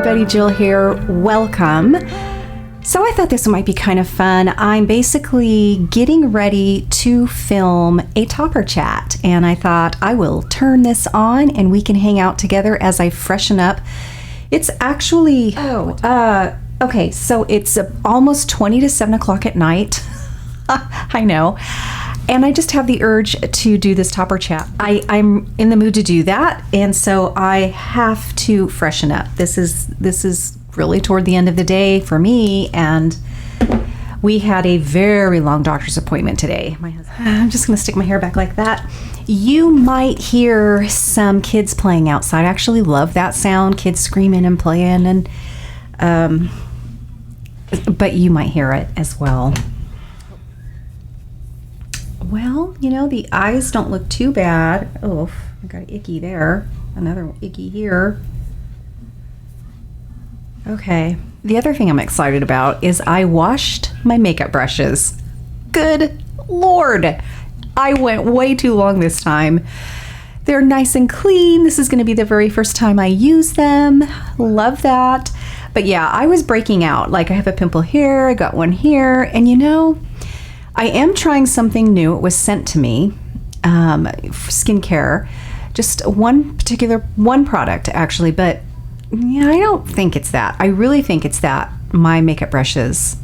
everybody, Jill here. Welcome. So I thought this might be kind of fun. I'm basically getting ready to film a topper chat, and I thought I will turn this on and we can hang out together as I freshen up. It's actually, okay, so it's almost 20 to 7 o'clock at night. I know. And I just have the urge to do this topper chat. I'm in the mood to do that, and so I have to freshen up. This is really toward the end of the day for me, and we had a very long doctor's appointment today. I'm just going to stick my hair back like that. You might hear some kids playing outside. I actually love that sound, kids screaming and playing, and but you might hear it as well. Well, you know, the eyes don't look too bad. Oh, I got an icky there. Another icky here. Okay. The other thing I'm excited about is I washed my makeup brushes. Good Lord. I went way too long this time. They're nice and clean. This is going to be the very first time I use them. Love that. But yeah, I was breaking out. Like, I have a pimple here, I got one here, and you know, I am trying something new. It was sent to me for skincare. Just one product actually, but yeah, I don't think it's that. I really think it's that my makeup brushes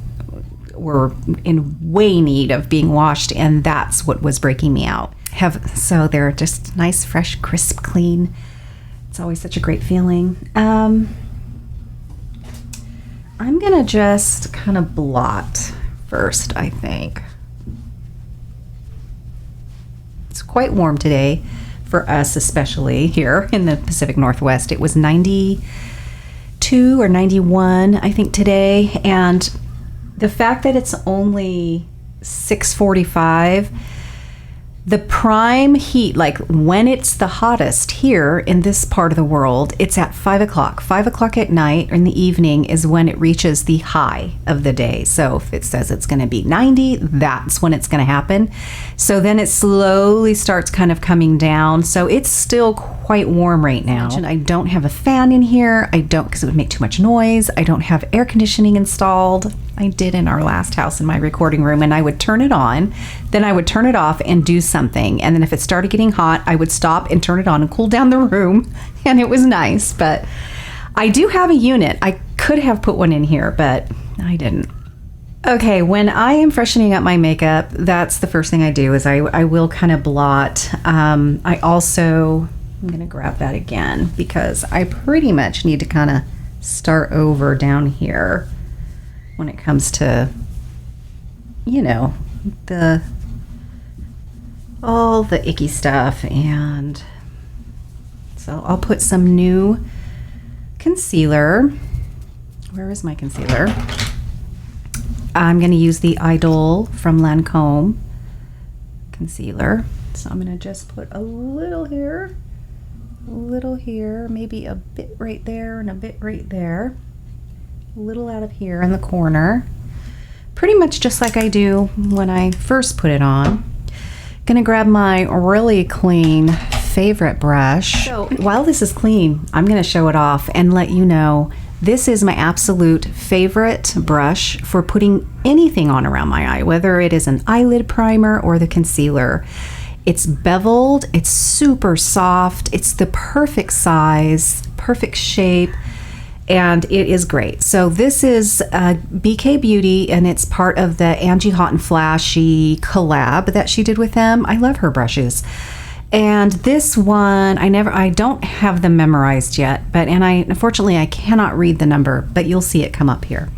were in way need of being washed, and that's what was breaking me out. So they're just nice, fresh, crisp, clean. It's always such a great feeling. I'm gonna just kind of blot first, I think. It's quite warm today for us, especially here in the Pacific Northwest. It was 92 or 91, I think, today. And the fact that it's only 6:45, the prime heat, like when it's the hottest here in this part of the world, it's at 5 o'clock. 5 o'clock at night or in the evening is when it reaches the high of the day. So if it says it's going to be 90, that's when it's going to happen. So then it slowly starts kind of coming down. So it's still quite warm right now. And I don't have a fan in here. I don't, because it would make too much noise. I don't have air conditioning installed. I did in our last house in my recording room, and I would turn it on, then I would turn it off and do something. And then if it started getting hot, I would stop and turn it on and cool down the room. And it was nice, but I do have a unit. I could have put one in here, but I didn't. Okay, when I am freshening up my makeup, that's the first thing I do is I will kind of blot. I'm going to grab that again because I pretty much need to kind of start over down here when it comes to, you know, all the icky stuff. And so I'll put some new concealer. Where is my concealer? I'm going to use the Idol from Lancome concealer. So I'm going to just put a little here, maybe a bit right there and a bit right there. A little out of here in the corner. Pretty much just like I do when I first put it on. Gonna grab my really clean favorite brush. So while this is clean, I'm gonna show it off and let you know this is my absolute favorite brush for putting anything on around my eye, whether it is an eyelid primer or the concealer. It's beveled, it's super soft, it's the perfect size, perfect shape, and it is great. So this is BK Beauty, and it's part of the ANGIE Hot and Flashy collab that she did with them. I love her brushes. And this one, I don't have them memorized yet, but unfortunately I cannot read the number, but you'll see it come up here.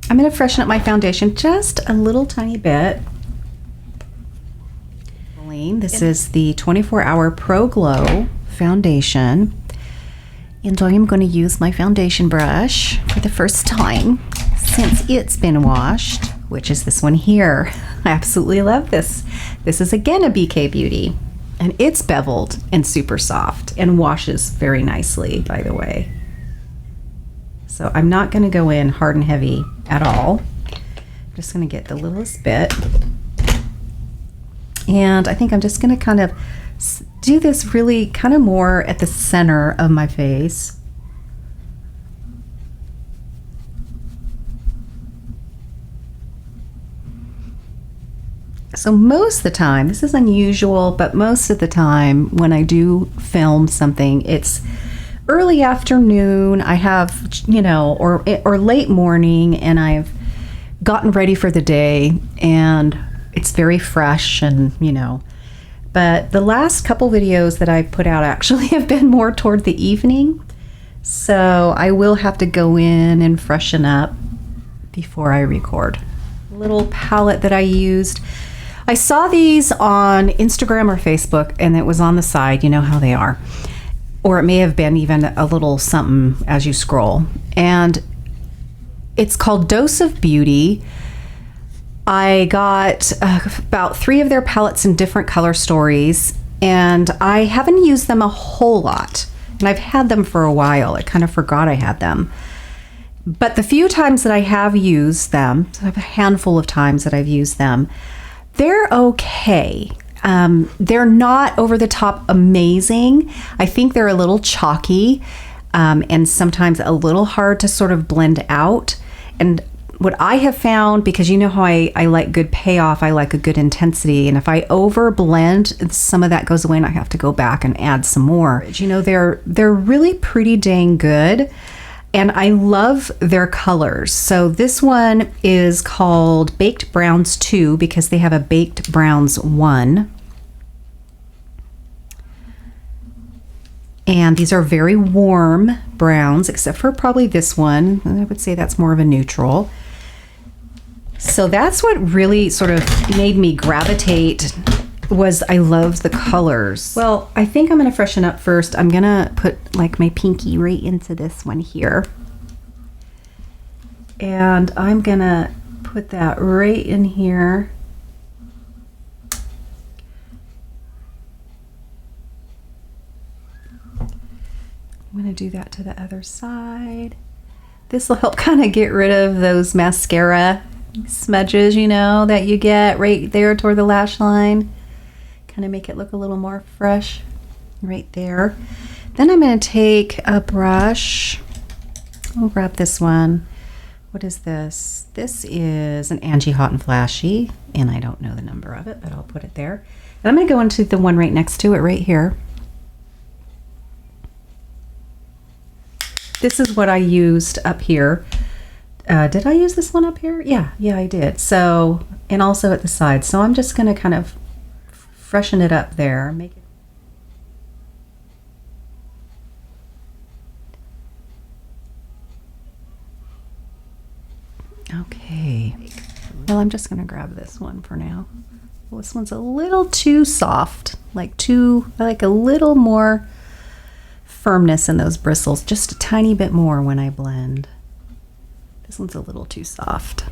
I'm going to freshen up my foundation just a little tiny bit. This is the 24-Hour Pro Glow foundation. And I am going to use my foundation brush for the first time since it's been washed, which is this one here. I absolutely love this. This is again a BK Beauty, and it's beveled and super soft and washes very nicely, by the way. So I'm not going to go in hard and heavy at all. just going to get the littlest bit. And I think I'm just going to kind of do this really kind of more at the center of my face. So most of the time, this is unusual, but most of the time when I do film something, it's early afternoon. I have, you know, or late morning, and I've gotten ready for the day, and it's very fresh, and you know. But the last couple videos that I put out actually have been more toward the evening, so I will have to go in and freshen up before I record. Little palette that I used. I saw these on Instagram or Facebook, and it was on the side. You know how they are. Or it may have been even a little something as you scroll. And it's called Dose of Beauty. I got about 3 of their palettes in different color stories, and I haven't used them a whole lot. And I've had them for a while. I kind of forgot I had them. But the few times that I have used them, I have a handful of times that I've used them, they're okay. They're not over the top amazing. I think they're a little chalky, and sometimes a little hard to sort of blend out. And what I have found, because you know how I like good payoff, I like a good intensity, and if I over blend, some of that goes away and I have to go back and add some more. You know, they're really pretty dang good. And I love their colors. So this one is called Baked Browns 2 because they have a Baked Browns 1. And these are very warm browns, except for probably this one. I would say that's more of a neutral. So that's what really sort of made me gravitate, was I love the colors. Well, I think I'm going to freshen up first. I'm going to put like my pinky right into this one here. And I'm going to put that right in here. I'm going to do that to the other side. This will help kind of get rid of those mascara smudges, you know, that you get right there toward the lash line. Kind of make it look a little more fresh right there. Then I'm going to take a brush. I'll grab this one. What is this? This is an ANGIE Hot and Flashy, and I don't know the number of it, but I'll put it there. And I'm going to go into the one right next to it right here. This is what I used up here. Did I use this one up here? Yeah, I did. So, and also at the side. So I'm just going to kind of freshen it up there. Make it. Okay. Well, I'm just going to grab this one for now. Well, this one's a little too soft, I like a little more firmness in those bristles, just a tiny bit more when I blend. This one's a little too soft.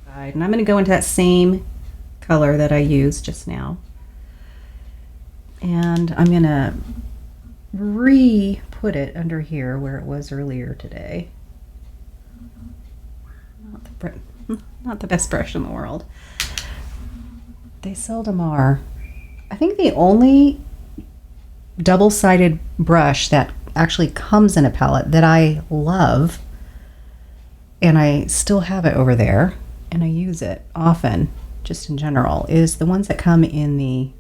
And I'm going to go into that same color that I used just now. And I'm going to re-put it under here where it was earlier today. Not the best brush in the world. They seldom are. I think the only double-sided brush that actually comes in a palette that I love, and I still have it over there, and I use it often, just in general, is the ones that come in the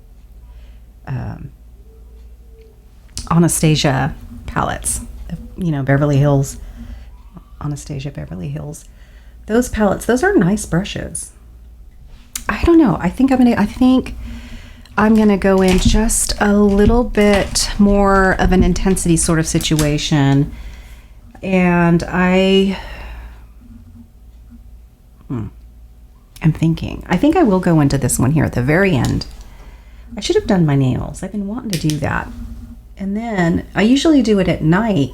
Anastasia palettes. You know, Beverly Hills, Anastasia Beverly Hills. Those palettes, those are nice brushes. I don't know. I think I'm gonna go in just a little bit more of an intensity sort of situation, and I'm thinking. I think I will go into this one here at the very end. I should have done my nails. I've been wanting to do that, and then I usually do it at night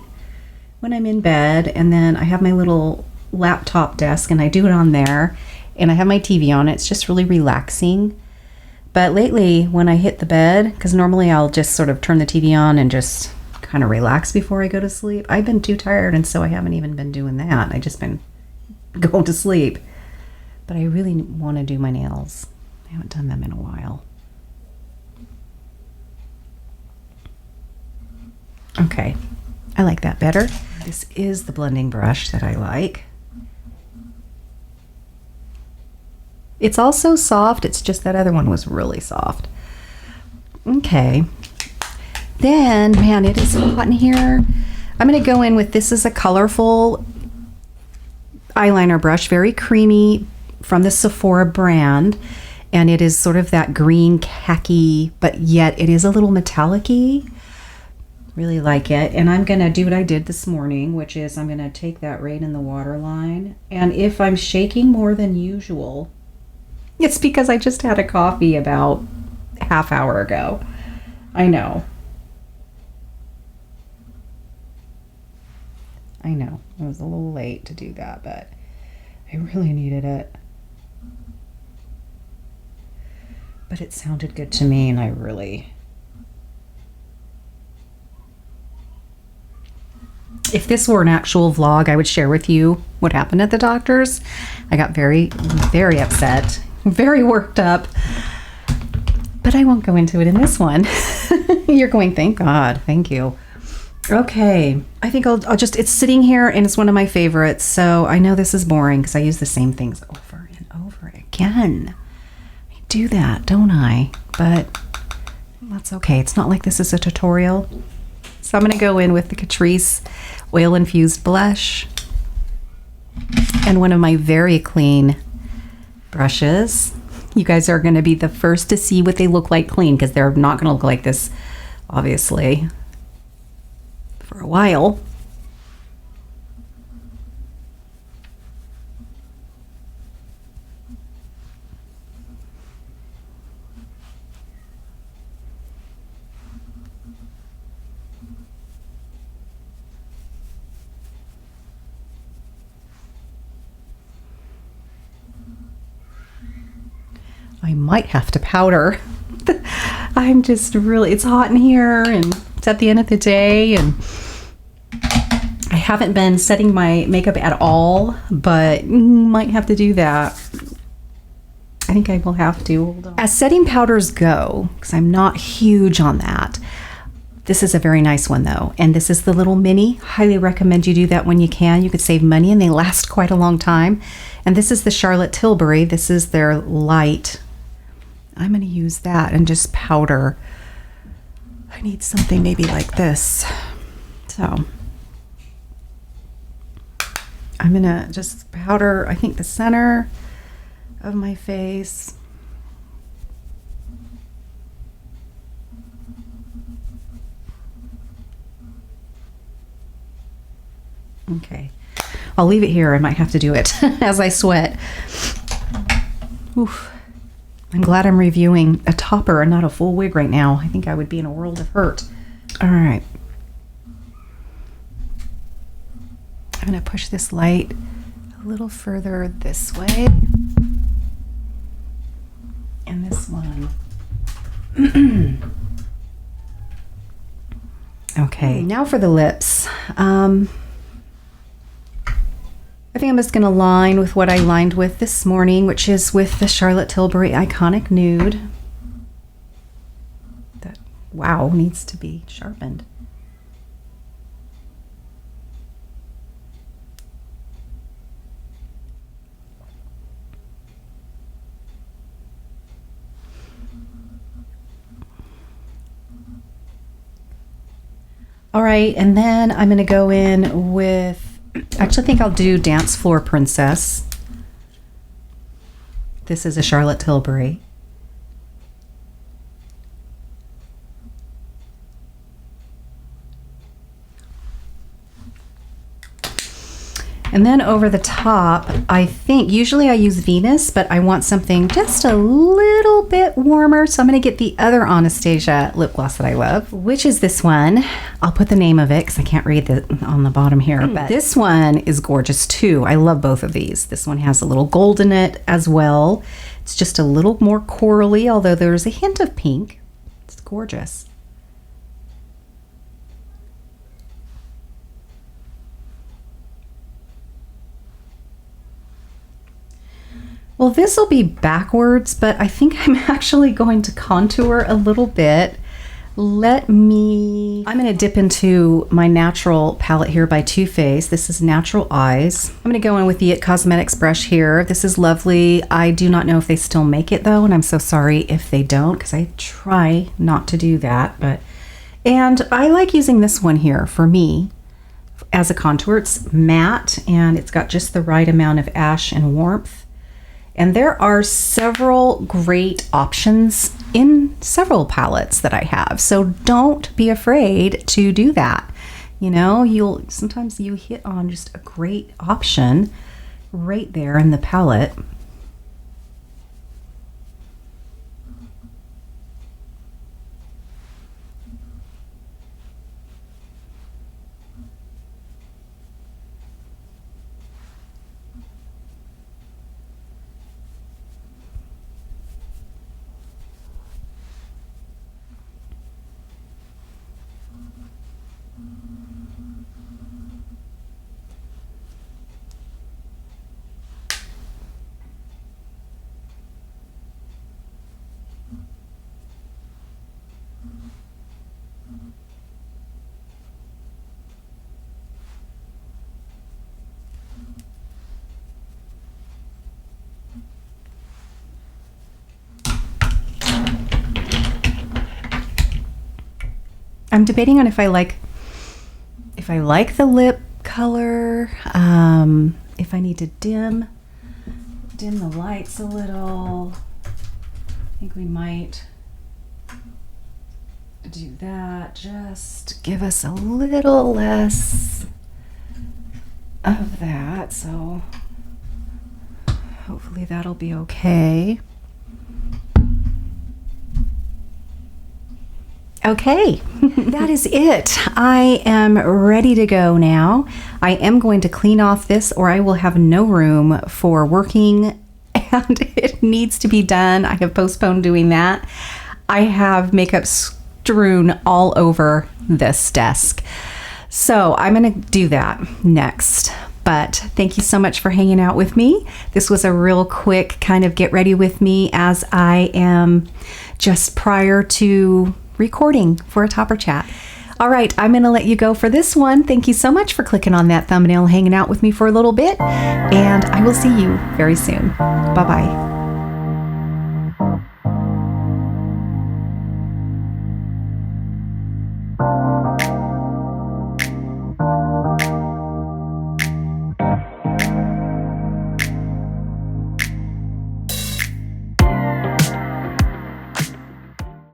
when I'm in bed, and then I have my little laptop desk and I do it on there, and I have my TV on it. It's just really relaxing. But lately when I hit the bed, because normally I'll just sort of turn the TV on and just kind of relax before I go to sleep, I've been too tired, and so I haven't even been doing that. I've just been going to sleep. but I really want to do my nails. I haven't done them in a while. Okay, I like that better. This is the blending brush that I like. It's also soft, it's just that other one was really soft. Okay, then, man, it is hot in here. I'm gonna go in with, this is a colorful eyeliner brush, very creamy, from the Sephora brand. And it is sort of that green khaki, but yet it is a little metallic-y. Really like it. And I'm gonna do what I did this morning, which is I'm gonna take that right in the waterline. And if I'm shaking more than usual, it's because I just had a coffee about half hour ago. I know. I know. I was a little late to do that, but I really needed it. But it sounded good to me, and I really... If this were an actual vlog, I would share with you what happened at the doctor's. I got very, very upset, very worked up, but I won't go into it in this one. You're going, thank God, thank you. Okay, I think I'll just, it's sitting here and it's one of my favorites, so I know this is boring because I use the same things over and over again. I do that, don't I? But that's okay. It's not like this is a tutorial. So I'm going to go in with the Catrice Oil Infused Blush and one of my very clean brushes. You guys are going to be the first to see what they look like clean, because they're not going to look like this, obviously, for a while. I might have to powder. I'm just really, it's hot in here and it's at the end of the day, and I haven't been setting my makeup at all, but might have to do that. I think I will have to. Hold on. As setting powders go, because I'm not huge on that, this is a very nice one though, and this is the little mini. Highly recommend you do that when you can. You could save money and they last quite a long time. And this is the Charlotte Tilbury. This is their light. I'm going to use that and just powder. I need something maybe like this. So I'm going to just powder, I think, the center of my face. Okay. I'll leave it here. I might have to do it as I sweat. Oof. I'm glad I'm reviewing a topper and not a full wig right now. I think I would be in a world of hurt. All right. I'm going to push this light a little further this way. And this one. Okay, now for the lips. I think I'm just going to line with what I lined with this morning, which is with the Charlotte Tilbury Iconic Nude. That, wow, needs to be sharpened. All right, and then I'm going to go in with, actually I think I'll do Dance Floor Princess. This is a Charlotte Tilbury. And then over the top, I think, usually I use Venus, but I want something just a little bit warmer. So I'm going to get the other Anastasia lip gloss that I love, which is this one. I'll put the name of it because I can't read it on the bottom here. But this one is gorgeous too. I love both of these. This one has a little gold in it as well. It's just a little more corally, although there's a hint of pink. It's gorgeous. Well, this will be backwards, but I think I'm actually going to contour a little bit. I'm going to dip into my natural palette here by Too Faced. This is Natural Eyes. I'm going to go in with the IT Cosmetics brush here. This is lovely. I do not know if they still make it though, and I'm so sorry if they don't, because I try not to do that. And I like using this one here for me as a contour. It's matte and it's got just the right amount of ash and warmth. And there are several great options in several palettes that I have. So don't be afraid to do that. You know, sometimes you hit on just a great option right there in the palette. I'm debating on if I like the lip color, if I need to dim the lights a little. I think we might do that. Just give us a little less of that. So hopefully that'll be okay. Okay, that is it. I am ready to go now. I am going to clean off this or I will have no room for working, and it needs to be done. I have postponed doing that. I have makeup strewn all over this desk. So I'm going to do that next. But thank you so much for hanging out with me. This was a real quick kind of get ready with me as I am just prior to recording for a topper chat. All right, I'm going to let you go for this one. Thank you so much for clicking on that thumbnail, hanging out with me for a little bit, and I will see you very soon. Bye-bye.